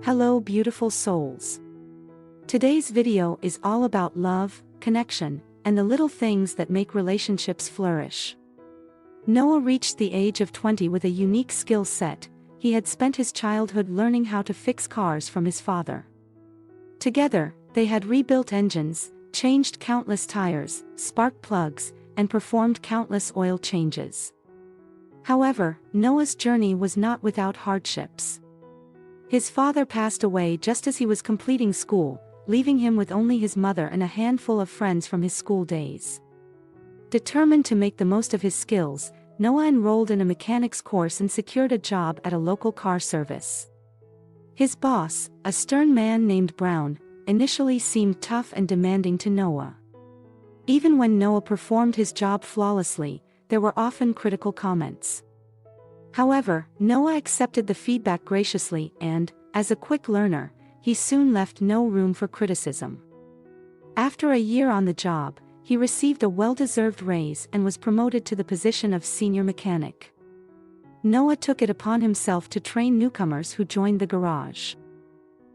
Hello beautiful souls. Today's video is all about love, connection, and the little things that make relationships flourish. Noah reached the age of 20 with a unique skill set. He had spent his childhood learning how to fix cars from his father. Together, they had rebuilt engines, changed countless tires, spark plugs, and performed countless oil changes. However, Noah's journey was not without hardships. His father passed away just as he was completing school, leaving him with only his mother and a handful of friends from his school days. Determined to make the most of his skills, Noah enrolled in a mechanics course and secured a job at a local car service. His boss, a stern man named Brown, initially seemed tough and demanding to Noah. Even when Noah performed his job flawlessly, there were often critical comments. However, Noah accepted the feedback graciously and, as a quick learner, he soon left no room for criticism. After a year on the job, he received a well-deserved raise and was promoted to the position of senior mechanic. Noah took it upon himself to train newcomers who joined the garage.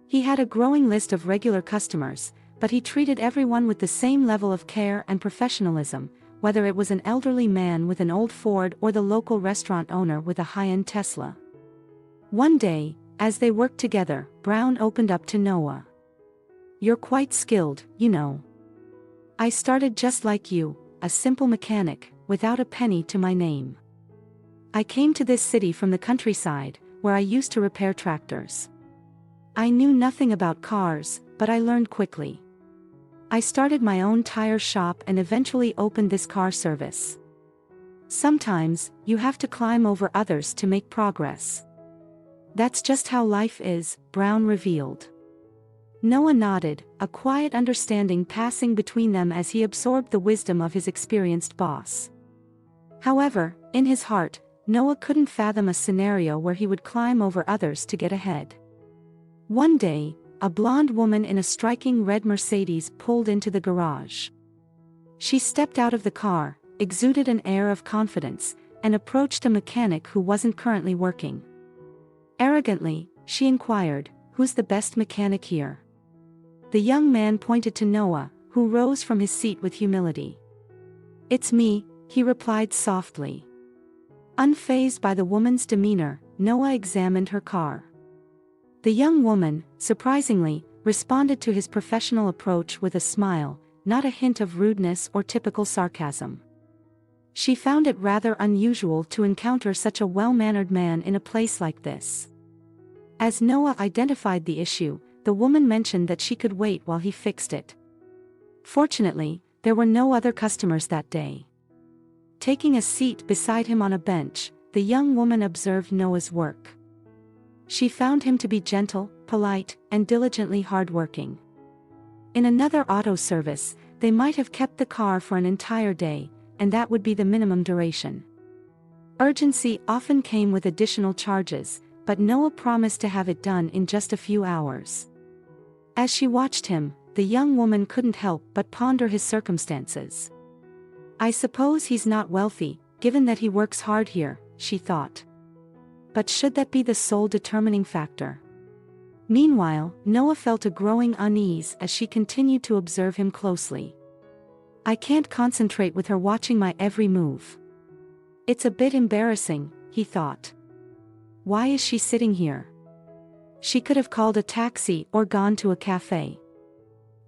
He had a growing list of regular customers, but he treated everyone with the same level of care and professionalism, whether it was an elderly man with an old Ford or the local restaurant owner with a high-end Tesla. One day, as they worked together, Brown opened up to Noah. "You're quite skilled, you know. I started just like you, a simple mechanic, without a penny to my name. I came to this city from the countryside, where I used to repair tractors. I knew nothing about cars, but I learned quickly. I started my own tire shop and eventually opened this car service. Sometimes, you have to climb over others to make progress. That's just how life is," Brown revealed. Noah nodded, a quiet understanding passing between them as he absorbed the wisdom of his experienced boss. However, in his heart, Noah couldn't fathom a scenario where he would climb over others to get ahead. One day, a blonde woman in a striking red Mercedes pulled into the garage. She stepped out of the car, exuded an air of confidence, and approached a mechanic who wasn't currently working. Arrogantly, she inquired, "Who's the best mechanic here?" The young man pointed to Noah, who rose from his seat with humility. "It's me," he replied softly. Unfazed by the woman's demeanor, Noah examined her car. The young woman, surprisingly, responded to his professional approach with a smile, not a hint of rudeness or typical sarcasm. She found it rather unusual to encounter such a well-mannered man in a place like this. As Noah identified the issue, the woman mentioned that she could wait while he fixed it. Fortunately, there were no other customers that day. Taking a seat beside him on a bench, the young woman observed Noah's work. She found him to be gentle, polite, and diligently hardworking. In another auto service, they might have kept the car for an entire day, and that would be the minimum duration. Urgency often came with additional charges, but Noah promised to have it done in just a few hours. As she watched him, the young woman couldn't help but ponder his circumstances. "I suppose he's not wealthy, given that he works hard here," she thought. But should that be the sole determining factor? Meanwhile, Noah felt a growing unease as she continued to observe him closely. "I can't concentrate with her watching my every move. It's a bit embarrassing," he thought. "Why is she sitting here? She could have called a taxi or gone to a cafe."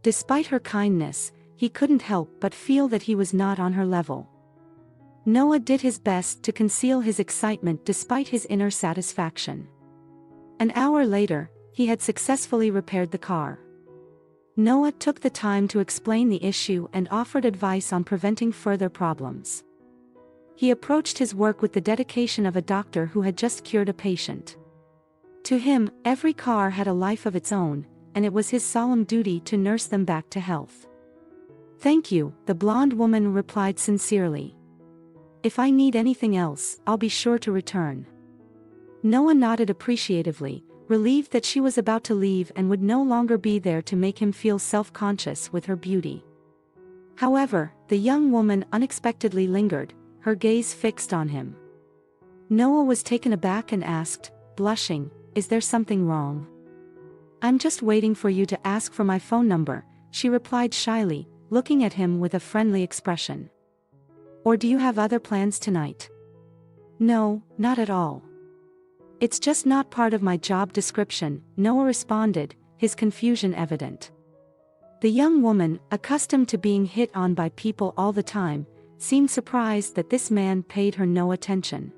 Despite her kindness, he couldn't help but feel that he was not on her level. Noah did his best to conceal his excitement despite his inner satisfaction. An hour later, he had successfully repaired the car. Noah took the time to explain the issue and offered advice on preventing further problems. He approached his work with the dedication of a doctor who had just cured a patient. To him, every car had a life of its own, and it was his solemn duty to nurse them back to health. "Thank you," the blonde woman replied sincerely. "If I need anything else, I'll be sure to return." Noah nodded appreciatively, relieved that she was about to leave and would no longer be there to make him feel self-conscious with her beauty. However, the young woman unexpectedly lingered, her gaze fixed on him. Noah was taken aback and asked, blushing, "Is there something wrong?" I'm just waiting for you to ask for my phone number, she replied shyly, looking at him with a friendly expression. Or do you have other plans tonight? No, not at all. It's just not part of my job description, Noah responded, his confusion evident. The young woman, accustomed to being hit on by people all the time, seemed surprised that this man paid her no attention.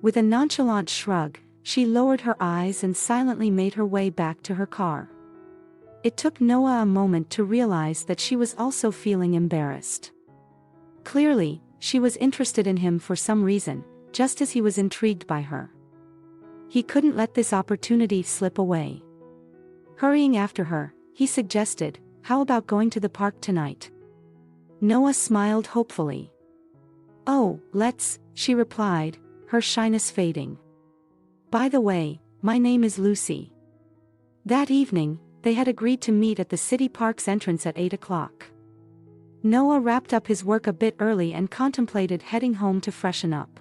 With a nonchalant shrug, she lowered her eyes and silently made her way back to her car. It took Noah a moment to realize that she was also feeling embarrassed. Clearly, she was interested in him for some reason, just as he was intrigued by her. He couldn't let this opportunity slip away. Hurrying after her, he suggested, "How about going to the park tonight?" Noah smiled hopefully. "Oh, let's," she replied, her shyness fading. "By the way, my name is Lucy." That evening, they had agreed to meet at the city park's entrance at 8 o'clock. Noah wrapped up his work a bit early and contemplated heading home to freshen up.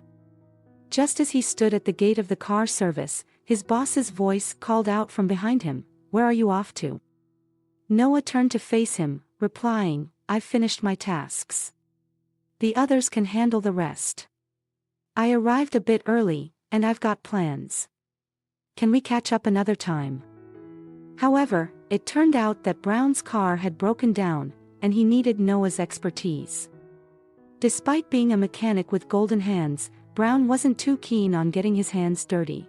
Just as he stood at the gate of the car service, his boss's voice called out from behind him, "Where are you off to?" Noah turned to face him, replying, "I've finished my tasks. The others can handle the rest. I arrived a bit early, and I've got plans. Can we catch up another time?" However, it turned out that Brown's car had broken down, and he needed Noah's expertise. Despite being a mechanic with golden hands, Brown wasn't too keen on getting his hands dirty.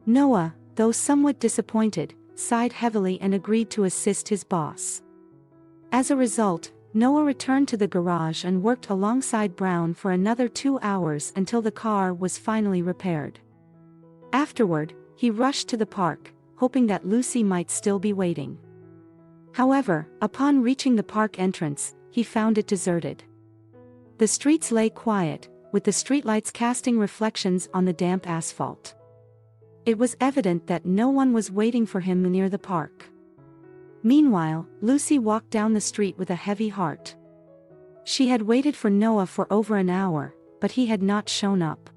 Noah, though somewhat disappointed, sighed heavily and agreed to assist his boss. As a result, Noah returned to the garage and worked alongside Brown for another 2 hours until the car was finally repaired. Afterward, he rushed to the park, hoping that Lucy might still be waiting. However, upon reaching the park entrance, he found it deserted. The streets lay quiet, with the streetlights casting reflections on the damp asphalt. It was evident that no one was waiting for him near the park. Meanwhile, Lucy walked down the street with a heavy heart. She had waited for Noah for over an hour, but he had not shown up.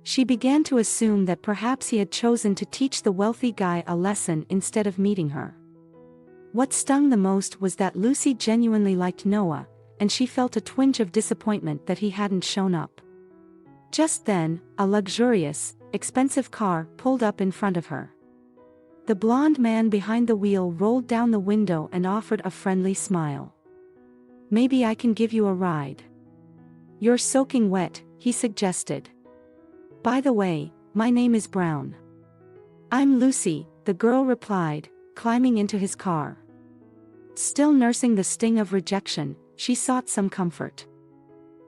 She began to assume that perhaps he had chosen to teach the wealthy guy a lesson instead of meeting her. What stung the most was that Lucy genuinely liked Noah, and she felt a twinge of disappointment that he hadn't shown up. Just then, a luxurious, expensive car pulled up in front of her. The blonde man behind the wheel rolled down the window and offered a friendly smile. "Maybe I can give you a ride." "You're soaking wet," he suggested. "By the way, my name is Brown." "I'm Lucy," the girl replied, climbing into his car. Still nursing the sting of rejection, she sought some comfort.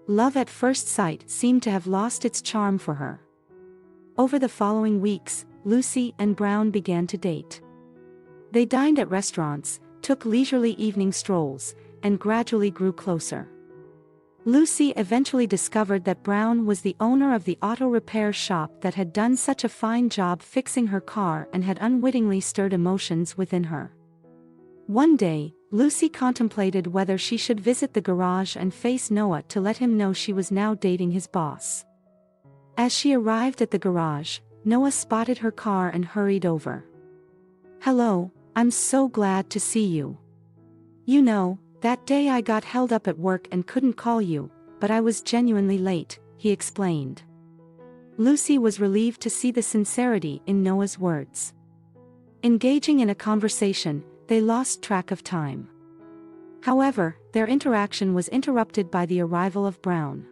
Love at first sight seemed to have lost its charm for her. Over the following weeks, Lucy and Brown began to date. They dined at restaurants, took leisurely evening strolls, and gradually grew closer. Lucy eventually discovered that Brown was the owner of the auto repair shop that had done such a fine job fixing her car and had unwittingly stirred emotions within her. One day, Lucy contemplated whether she should visit the garage and face Noah to let him know she was now dating his boss. As she arrived at the garage, Noah spotted her car and hurried over. "Hello, I'm so glad to see you. You know, that day I got held up at work and couldn't call you, but I was genuinely late," he explained. Lucy was relieved to see the sincerity in Noah's words. Engaging in a conversation, they lost track of time. However, their interaction was interrupted by the arrival of Brown.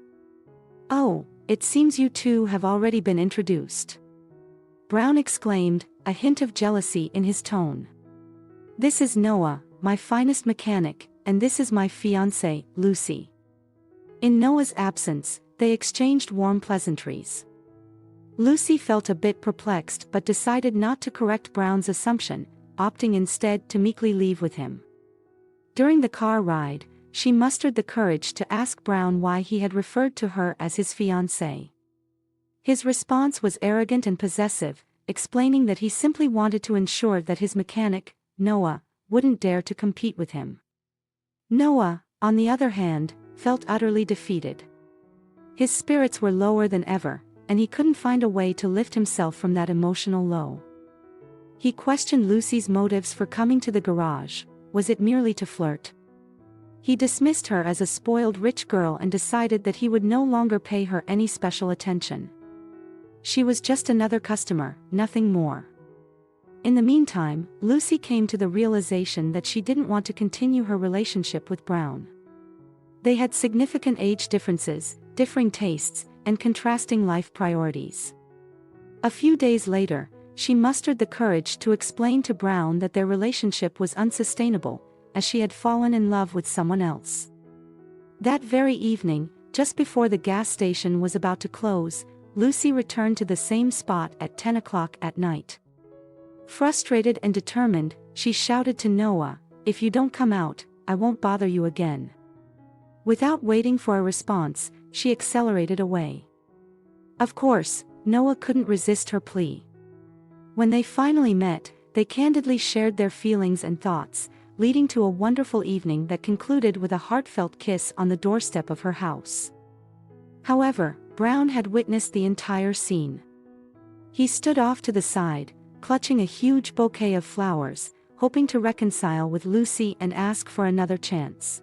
"Oh, it seems you two have already been introduced," Brown exclaimed, a hint of jealousy in his tone. "This is Noah, my finest mechanic, and this is my fiancée, Lucy." In Noah's absence, they exchanged warm pleasantries. Lucy felt a bit perplexed but decided not to correct Brown's assumption, opting instead to meekly leave with him. During the car ride, she mustered the courage to ask Brown why he had referred to her as his fiancée. His response was arrogant and possessive, explaining that he simply wanted to ensure that his mechanic, Noah, wouldn't dare to compete with him. Noah, on the other hand, felt utterly defeated. His spirits were lower than ever, and he couldn't find a way to lift himself from that emotional low. He questioned Lucy's motives for coming to the garage. Was it merely to flirt? He dismissed her as a spoiled rich girl and decided that he would no longer pay her any special attention. She was just another customer, nothing more. In the meantime, Lucy came to the realization that she didn't want to continue her relationship with Brown. They had significant age differences, differing tastes, and contrasting life priorities. A few days later, she mustered the courage to explain to Brown that their relationship was unsustainable, as she had fallen in love with someone else. That very evening, just before the gas station was about to close, Lucy returned to the same spot at 10 o'clock at night. Frustrated and determined, she shouted to Noah, "If you don't come out, I won't bother you again." Without waiting for a response, she accelerated away. Of course, Noah couldn't resist her plea. When they finally met, they candidly shared their feelings and thoughts, leading to a wonderful evening that concluded with a heartfelt kiss on the doorstep of her house. However, Brown had witnessed the entire scene. He stood off to the side, clutching a huge bouquet of flowers, hoping to reconcile with Lucy and ask for another chance.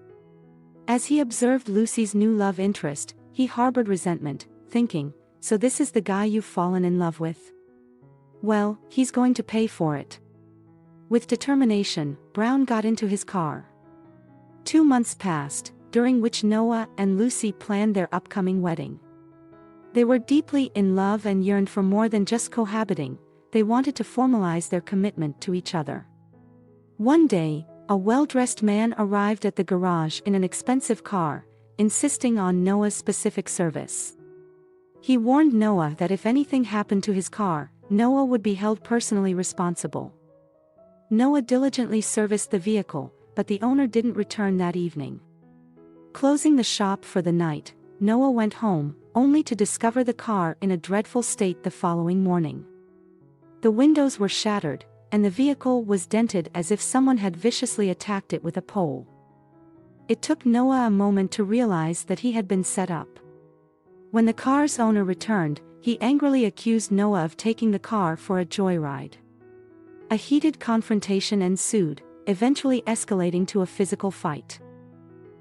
As he observed Lucy's new love interest, he harbored resentment, thinking, "So this is the guy you've fallen in love with? Well, he's going to pay for it." With determination, Brown got into his car. 2 months passed, during which Noah and Lucy planned their upcoming wedding. They were deeply in love and yearned for more than just cohabiting. They wanted to formalize their commitment to each other. One day, a well-dressed man arrived at the garage in an expensive car, insisting on Noah's specific service. He warned Noah that if anything happened to his car, Noah would be held personally responsible. Noah diligently serviced the vehicle, but the owner didn't return that evening. Closing the shop for the night, Noah went home, only to discover the car in a dreadful state the following morning. The windows were shattered, and the vehicle was dented as if someone had viciously attacked it with a pole. It took Noah a moment to realize that he had been set up. When the car's owner returned, he angrily accused Noah of taking the car for a joyride. A heated confrontation ensued, eventually escalating to a physical fight.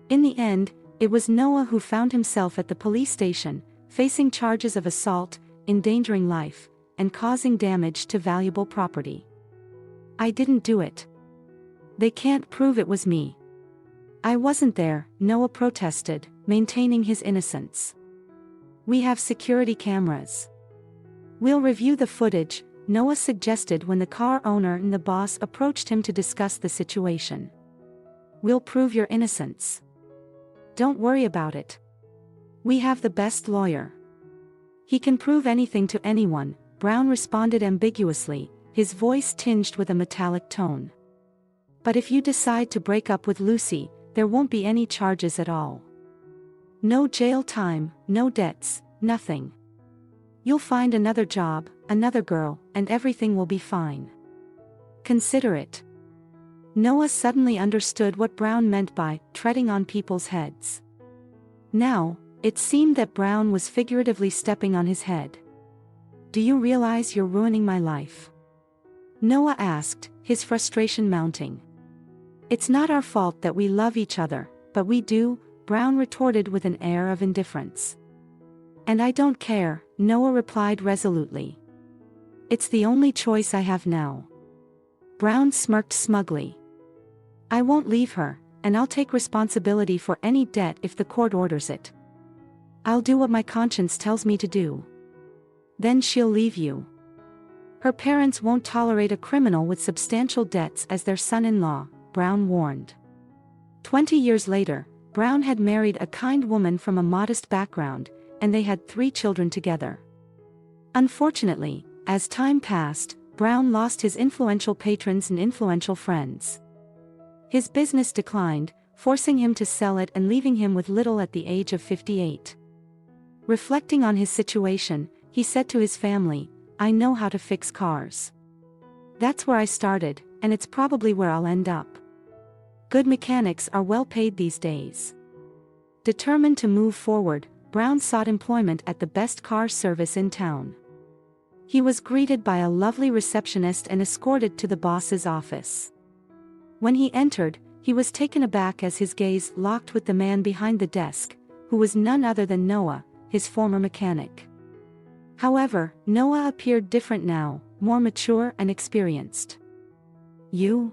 In the end, it was Noah who found himself at the police station, facing charges of assault, endangering life, and causing damage to valuable property. "I didn't do it. They can't prove it was me." "I wasn't there," Noah protested, maintaining his innocence. "We have security cameras. We'll review the footage," Noah suggested when the car owner and the boss approached him to discuss the situation. "We'll prove your innocence. Don't worry about it. We have the best lawyer. He can prove anything to anyone," Brown responded ambiguously, his voice tinged with a metallic tone. "But if you decide to break up with Lucy, there won't be any charges at all. No jail time, no debts, nothing. You'll find another job, another girl, and everything will be fine. Consider it." Noah suddenly understood what Brown meant by treading on people's heads. Now, it seemed that Brown was figuratively stepping on his head. "Do you realize you're ruining my life?" Noah asked, his frustration mounting. "It's not our fault that we love each other, but we do," Brown retorted with an air of indifference. "And I don't care," Noah replied resolutely. "It's the only choice I have now." Brown smirked smugly. "I won't leave her, and I'll take responsibility for any debt if the court orders it. I'll do what my conscience tells me to do." "Then she'll leave you. Her parents won't tolerate a criminal with substantial debts as their son-in-law," Brown warned. 20 years later, Brown had married a kind woman from a modest background, and they had 3 children together. Unfortunately, as time passed, Brown lost his influential patrons and influential friends. His business declined, forcing him to sell it and leaving him with little at the age of 58. Reflecting on his situation, he said to his family, "I know how to fix cars. That's where I started, and it's probably where I'll end up. Good mechanics are well paid these days." Determined to move forward, Brown sought employment at the best car service in town. He was greeted by a lovely receptionist and escorted to the boss's office. When he entered, he was taken aback as his gaze locked with the man behind the desk, who was none other than Noah, his former mechanic. However, Noah appeared different now, more mature and experienced. "You?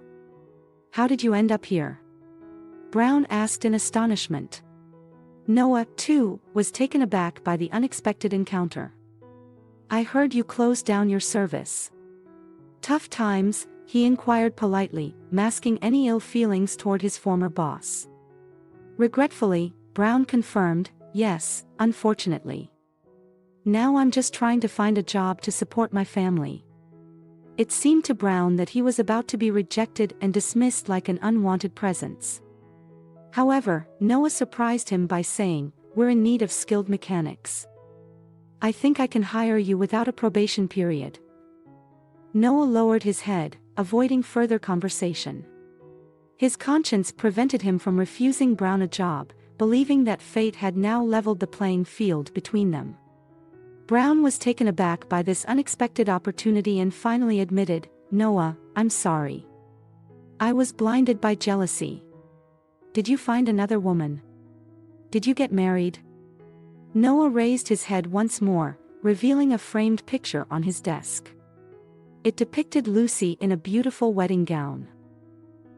How did you end up here?" Brown asked in astonishment. Noah, too, was taken aback by the unexpected encounter. "I heard you closed down your service." "Tough times?" he inquired politely, masking any ill feelings toward his former boss. Regretfully, Brown confirmed, "Yes, unfortunately. Now I'm just trying to find a job to support my family." It seemed to Brown that he was about to be rejected and dismissed like an unwanted presence. However, Noah surprised him by saying, "We're in need of skilled mechanics. I think I can hire you without a probation period." Noah lowered his head, avoiding further conversation. His conscience prevented him from refusing Brown a job, believing that fate had now leveled the playing field between them. Brown was taken aback by this unexpected opportunity and finally admitted, "Noah, I'm sorry. I was blinded by jealousy." "Did you find another woman? Did you get married?" Noah raised his head once more, revealing a framed picture on his desk. It depicted Lucy in a beautiful wedding gown.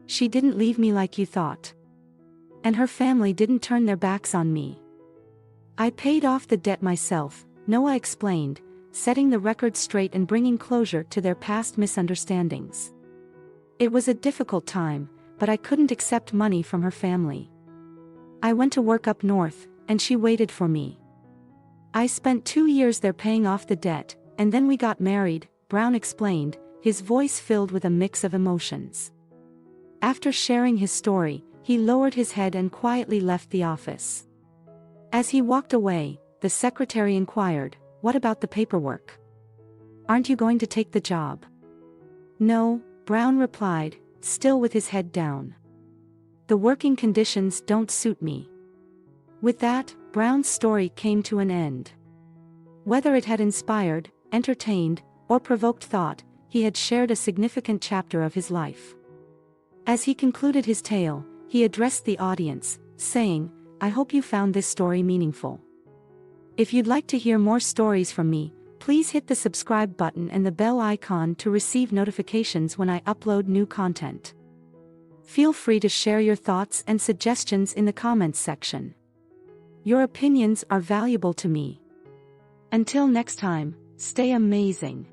"She didn't leave me like you thought. And her family didn't turn their backs on me. I paid off the debt myself," Noah explained, setting the record straight and bringing closure to their past misunderstandings. "It was a difficult time, but I couldn't accept money from her family. I went to work up north, and she waited for me. I spent 2 years there paying off the debt, and then we got married," Brown explained, his voice filled with a mix of emotions. After sharing his story, he lowered his head and quietly left the office. As he walked away, the secretary inquired, "What about the paperwork? Aren't you going to take the job?" "No," Brown replied, still with his head down. "The working conditions don't suit me." With that, Brown's story came to an end. Whether it had inspired, entertained, or provoked thought, he had shared a significant chapter of his life. As he concluded his tale, he addressed the audience, saying, "I hope you found this story meaningful. If you'd like to hear more stories from me, please hit the subscribe button and the bell icon to receive notifications when I upload new content. Feel free to share your thoughts and suggestions in the comments section. Your opinions are valuable to me. Until next time, stay amazing.